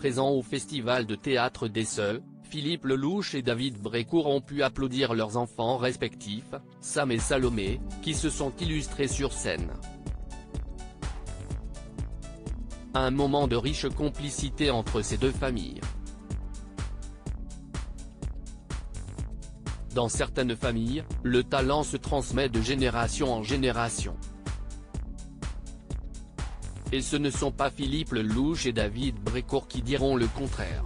présents au Festival de théâtre d'Esseux, Philippe Lelouch et David Brécourt ont pu applaudir leurs enfants respectifs, Sam et Salomé, qui se sont illustrés sur scène. Un moment de riche complicité entre ces deux familles. Dans certaines familles, le talent se transmet de génération en génération. Et ce ne sont pas Philippe Lelouch et David Brécourt qui diront le contraire.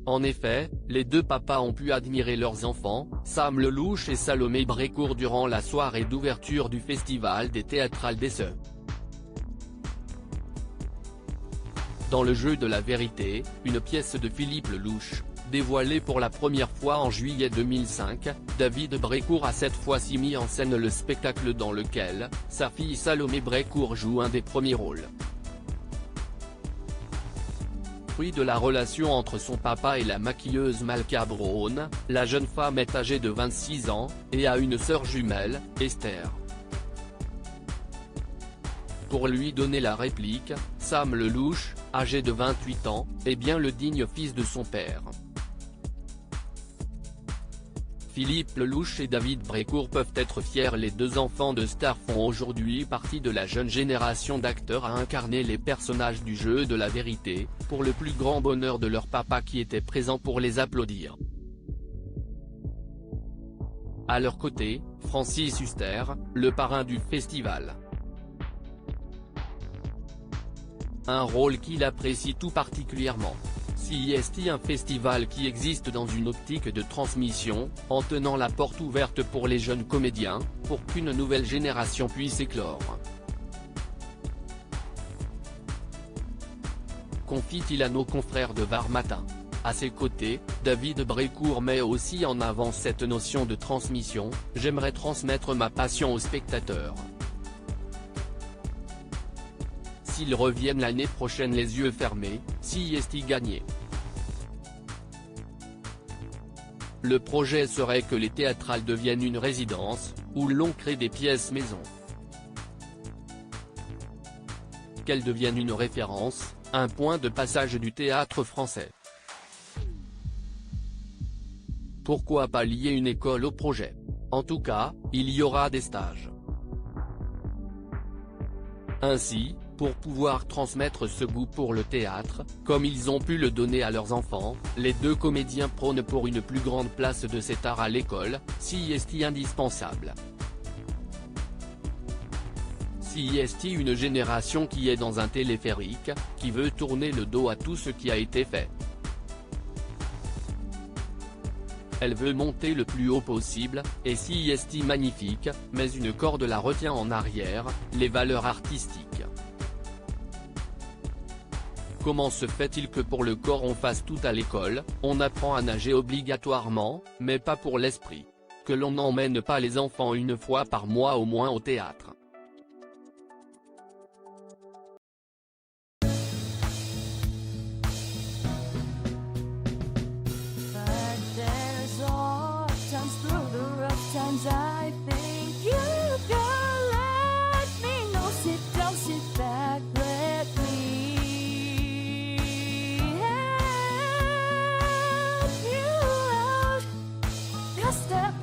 En effet, les deux papas ont pu admirer leurs enfants, Sam Lelouch et Salomé Brécourt durant la soirée d'ouverture du Festival des Théâtrales d'Esseux. Dans Le jeu de la vérité, une pièce de Philippe Lelouch, dévoilée pour la première fois en juillet 2005, David Brécourt a cette fois-ci mis en scène le spectacle dans lequel sa fille Salomé Brécourt joue un des premiers rôles. Fruit de la relation entre son papa et la maquilleuse Malka Braun, la jeune femme est âgée de 26 ans, et a une sœur jumelle, Esther. Pour lui donner la réplique, Sam Lelouch, âgé de 28 ans, est bien le digne fils de son père. Philippe Lelouch et David Brécourt peuvent être fiers, les deux enfants de stars font aujourd'hui partie de la jeune génération d'acteurs à incarner les personnages du jeu de la vérité, pour le plus grand bonheur de leur papa qui était présent pour les applaudir. À leur côté, Francis Huster, le parrain du festival. Un rôle qu'il apprécie tout particulièrement. CIST, un festival qui existe dans une optique de transmission, en tenant la porte ouverte pour les jeunes comédiens, pour qu'une nouvelle génération puisse éclore. Confie-t-il à nos confrères de Var Matin. À ses côtés, David Brécourt met aussi en avant cette notion de transmission: j'aimerais transmettre ma passion aux spectateurs. S'ils reviennent l'année prochaine les yeux fermés, CIST gagné. Le projet serait que les théâtrales deviennent une résidence, où l'on crée des pièces maison. Qu'elles deviennent une référence, un point de passage du théâtre français. Pourquoi pas lier une école au projet? En tout cas, il y aura des stages. Ainsi, pour pouvoir transmettre ce goût pour le théâtre, comme ils ont pu le donner à leurs enfants, les deux comédiens prônent pour une plus grande place de cet art à l'école, CIST indispensable. CIST, une génération qui est dans un téléphérique, qui veut tourner le dos à tout ce qui a été fait. Elle veut monter le plus haut possible, et CIST magnifique, mais une corde la retient en arrière, les valeurs artistiques. Comment se fait-il que pour le corps on fasse tout à l'école, on apprend à nager obligatoirement, mais pas pour l'esprit? Que l'on n'emmène pas les enfants une fois par mois au moins au théâtre? I think you can let me know. Sit down, sit back, let me help you out. Just step